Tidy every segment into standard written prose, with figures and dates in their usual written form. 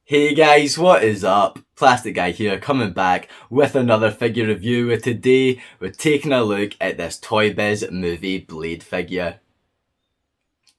Hey guys, what is up? Plastic Guy here, coming back with another figure review. Today, we're taking a look at this ToyBiz movie Blade figure.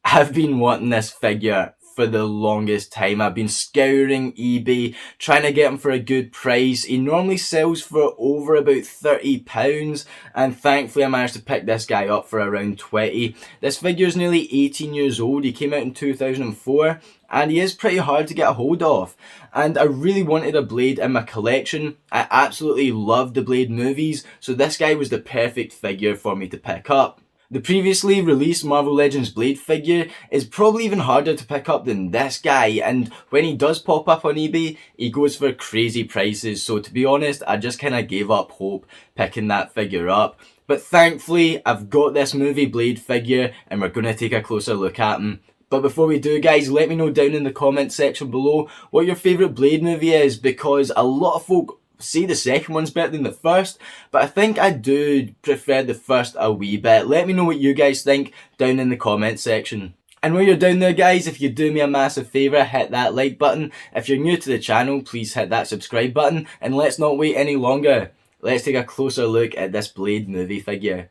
I've been wanting this figure for the longest time. I've been scouring eBay, trying to get him for a good price. He normally sells for over about £30, and thankfully I managed to pick this guy up for around 20. This figure is nearly 18 years old. He came out in 2004, and he is pretty hard to get a hold of. And I really wanted a Blade in my collection. I absolutely loved the Blade movies, so this guy was the perfect figure for me to pick up. The previously released Marvel Legends Blade figure is probably even harder to pick up than this guy, and when he does pop up on eBay, he goes for crazy prices, so to be honest, I just kinda gave up hope picking that figure up. But thankfully, I've got this movie Blade figure, and we're gonna take a closer look at him. But before we do, guys, let me know down in the comment section below what your favourite Blade movie is, because a lot of folk say the second one's better than the first, but I think I do prefer the first a wee bit. Let me know what you guys think down in the comment section. And while you're down there, guys, if you do me a massive favour, hit that like button. If you're new to the channel, please hit that subscribe button, and let's not wait any longer. Let's take a closer look at this Blade movie figure.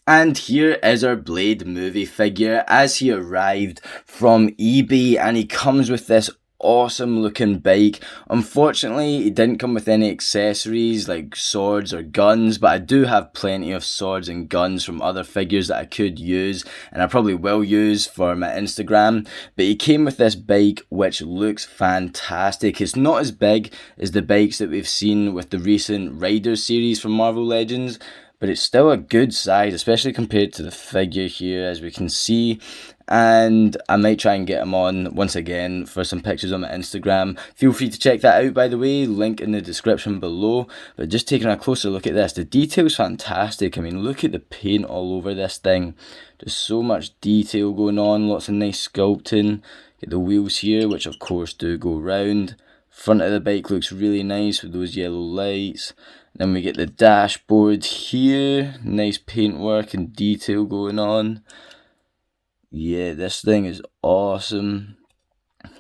And here is our Blade movie figure as he arrived from eBay, and he comes with this awesome looking bike. Unfortunately, it didn't come with any accessories like swords or guns, but I do have plenty of swords and guns from other figures that I could use, and I probably will use for my Instagram. But he came with this bike which looks fantastic. It's not as big as the bikes that we've seen with the recent Riders series from Marvel Legends, but it's still a good size, especially compared to the figure here, as we can see. And I might try and get him on once again for some pictures on my Instagram. Feel free to check that out, by the way, link in the description below. But just taking a closer look at this, the detail's fantastic. I mean, look at the paint all over this thing. Just so much detail going on, lots of nice sculpting. Get the wheels here, which of course do go round. Front of the bike looks really nice with those yellow lights. Then we get the dashboard here, nice paintwork and detail going on. Yeah, this thing is awesome.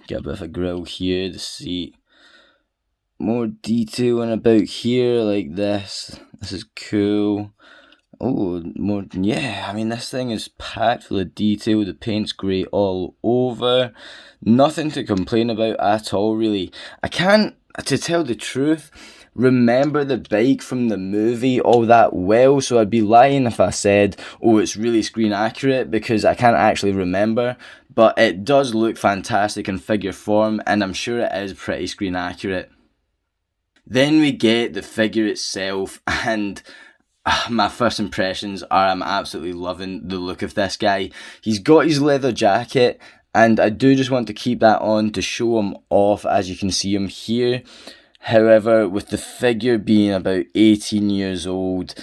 Get a bit of a grill here, the seat. More detail and about here like this. This is cool. Oh, more, yeah, I mean, this thing is packed full of detail. The paint's great all over. Nothing to complain about at all, really. I can't, to tell the truth, remember the bike from the movie all that well, so I'd be lying if I said, oh, it's really screen accurate, because I can't actually remember. But it does look fantastic in figure form, and I'm sure it is pretty screen accurate. Then we get the figure itself, and my first impressions are I'm absolutely loving the look of this guy. He's got his leather jacket, and I do just want to keep that on to show him off, as you can see him here. However, with the figure being about 18 years old,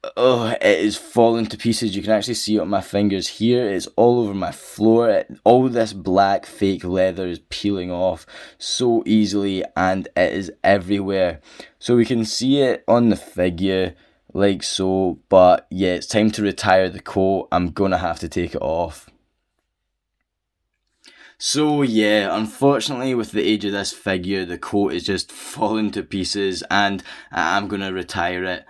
it is falling to pieces. You can actually see it on my fingers here. It's all over my floor. All this black fake leather is peeling off so easily, and it is everywhere. So we can see it on the figure like so, but yeah, it's time to retire the coat. I'm gonna have to take it off. So yeah, unfortunately with the age of this figure, the coat is just falling to pieces, and I'm gonna retire it.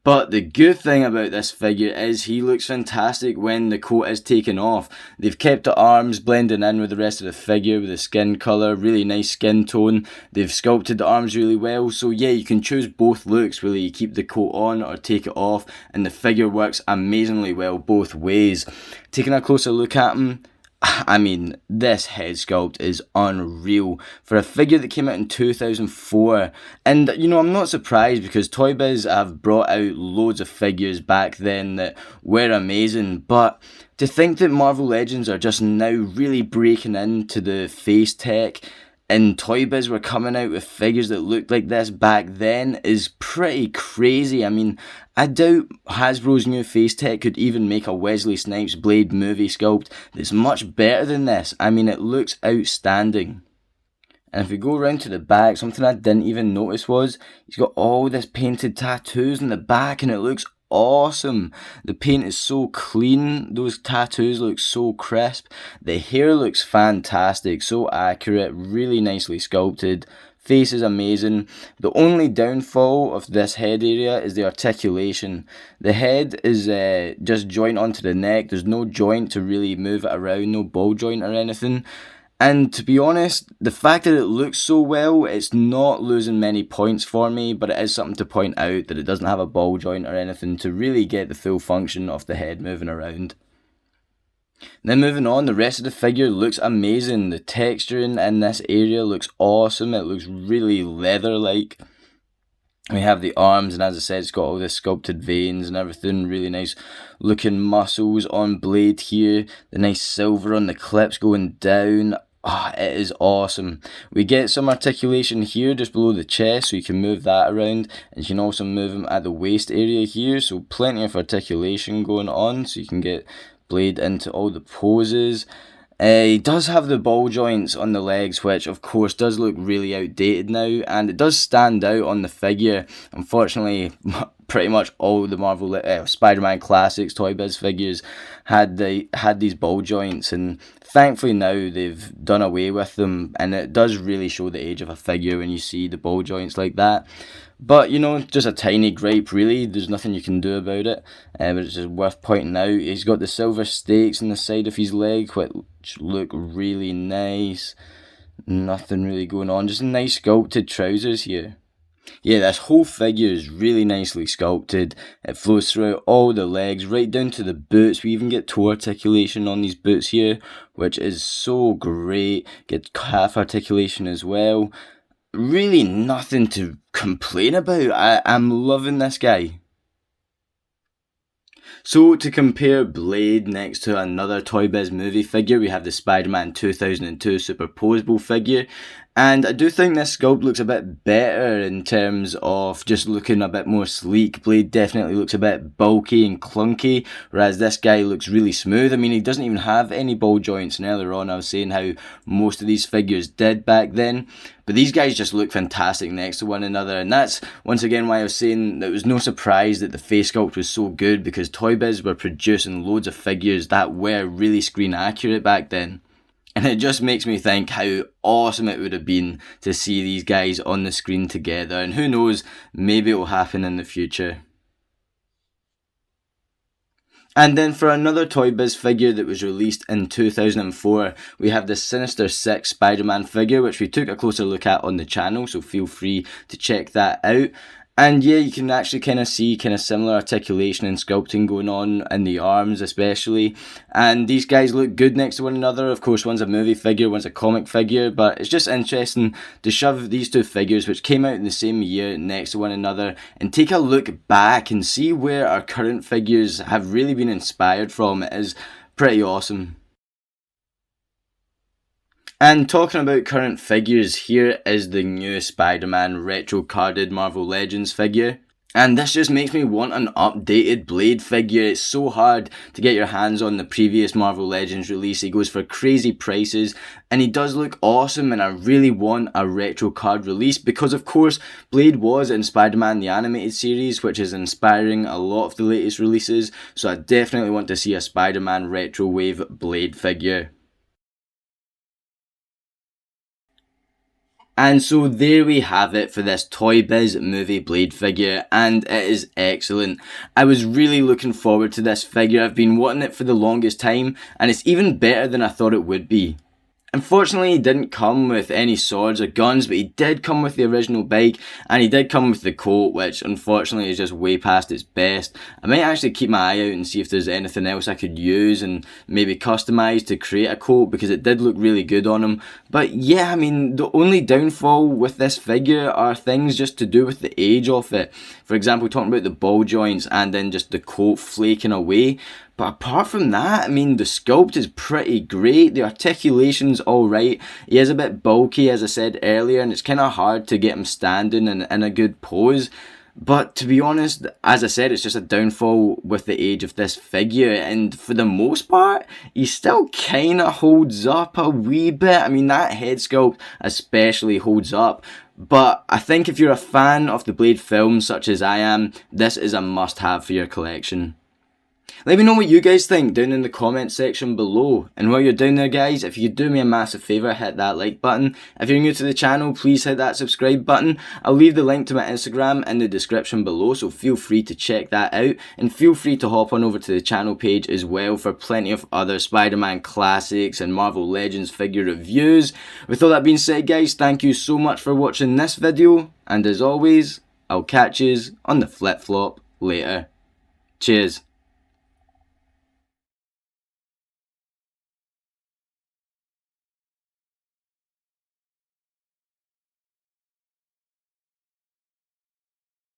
But the good thing about this figure is he looks fantastic when the coat is taken off. They've kept the arms blending in with the rest of the figure with the skin colour, really nice skin tone. They've sculpted the arms really well, so yeah, you can choose both looks really. You keep the coat on or take it off, and the figure works amazingly well both ways. Taking a closer look at him, I mean, this head sculpt is unreal for a figure that came out in 2004. And, you know, I'm not surprised, because ToyBiz have brought out loads of figures back then that were amazing. But to think that Marvel Legends are just now really breaking into the face tech, and ToyBiz were coming out with figures that looked like this back then, is pretty crazy. I mean, I doubt Hasbro's new face tech could even make a Wesley Snipes Blade movie sculpt that's much better than this. I mean, it looks outstanding. And if we go around to the back, something I didn't even notice was he's got all this painted tattoos in the back, and it looks awesome. The paint is so clean, those tattoos look so crisp, the hair looks fantastic, so accurate, really nicely sculpted. Face is amazing. The only downfall of this head area is the articulation. The head is just joint onto the neck. There's no joint to really move it around, no ball joint or anything. And to be honest, the fact that it looks so well, it's not losing many points for me, but it is something to point out that it doesn't have a ball joint or anything to really get the full function of the head moving around. Then moving on, the rest of the figure looks amazing. The texturing in this area looks awesome. It looks really leather-like. We have the arms, and as I said, it's got all the sculpted veins and everything. Really nice looking muscles on Blade here. The nice silver on the clips going down. It is awesome. We get some articulation here just below the chest, so you can move that around, and you can also move them at the waist area here, so plenty of articulation going on, so you can get Blade into all the poses. He does have the ball joints on the legs, which of course does look really outdated now, and it does stand out on the figure. Unfortunately, pretty much all the Marvel Spider-Man Classics ToyBiz figures had these ball joints, and thankfully now they've done away with them, and it does really show the age of a figure when you see the ball joints like that. But, you know, just a tiny gripe really, there's nothing you can do about it, but it's just worth pointing out. He's got the silver stakes on the side of his leg, which look really nice. Nothing really going on, just nice sculpted trousers here. Yeah, this whole figure is really nicely sculpted. It flows throughout all the legs, right down to the boots. We even get toe articulation on these boots here, which is so great. Get calf articulation as well. Really nothing to complain about. I'm loving this guy. So to compare Blade next to another ToyBiz movie figure, we have the Spider-Man 2002 superposable figure. And I do think this sculpt looks a bit better in terms of just looking a bit more sleek. Blade definitely looks a bit bulky and clunky, whereas this guy looks really smooth. I mean, he doesn't even have any ball joints, and earlier on I was saying how most of these figures did back then. But these guys just look fantastic next to one another, and that's once again why I was saying that it was no surprise that the face sculpt was so good, because ToyBiz were producing loads of figures that were really screen accurate back then. And it just makes me think how awesome it would have been to see these guys on the screen together. And who knows, maybe it will happen in the future. And then for another ToyBiz figure that was released in 2004, we have the Sinister Six Spider-Man figure, which we took a closer look at on the channel, so feel free to check that out. And yeah, you can actually kind of see similar articulation and sculpting going on in the arms especially. And these guys look good next to one another. Of course, one's a movie figure, one's a comic figure, but it's just interesting to shove these two figures, which came out in the same year, next to one another, and take a look back and see where our current figures have really been inspired from. It is pretty awesome. And talking about current figures, here is the new Spider-Man retro carded Marvel Legends figure. And this just makes me want an updated Blade figure. It's so hard to get your hands on the previous Marvel Legends release. He goes for crazy prices, and he does look awesome, and I really want a retro card release because of course Blade was in Spider-Man the Animated Series, which is inspiring a lot of the latest releases, so I definitely want to see a Spider-Man retro wave Blade figure. And so there we have it for this ToyBiz movie Blade figure, and it is excellent. I was really looking forward to this figure. I've been wanting it for the longest time, and it's even better than I thought it would be. Unfortunately, he didn't come with any swords or guns, but he did come with the original bike, and he did come with the coat, which unfortunately is just way past its best. I might actually keep my eye out and see if there's anything else I could use and maybe customise to create a coat, because it did look really good on him. But yeah, I mean, the only downfall with this figure are things just to do with the age of it. For example, talking about the ball joints and then just the coat flaking away. But apart from that, I mean, the sculpt is pretty great. The articulation's alright. He is a bit bulky, as I said earlier, and it's kind of hard to get him standing in a good pose. But to be honest, as I said, it's just a downfall with the age of this figure, and for the most part, he still kind of holds up a wee bit. I mean, that head sculpt especially holds up. But I think if you're a fan of the Blade films such as I am, this is a must-have for your collection. Let me know what you guys think down in the comment section below. And while you're down there, guys, if you could do me a massive favour, hit that like button. If you're new to the channel, please hit that subscribe button. I'll leave the link to my Instagram in the description below, so feel free to check that out. And feel free to hop on over to the channel page as well for plenty of other Spider-Man classics and Marvel Legends figure reviews. With all that being said, guys, thank you so much for watching this video. And as always, I'll catch yous on the flip-flop later. Cheers.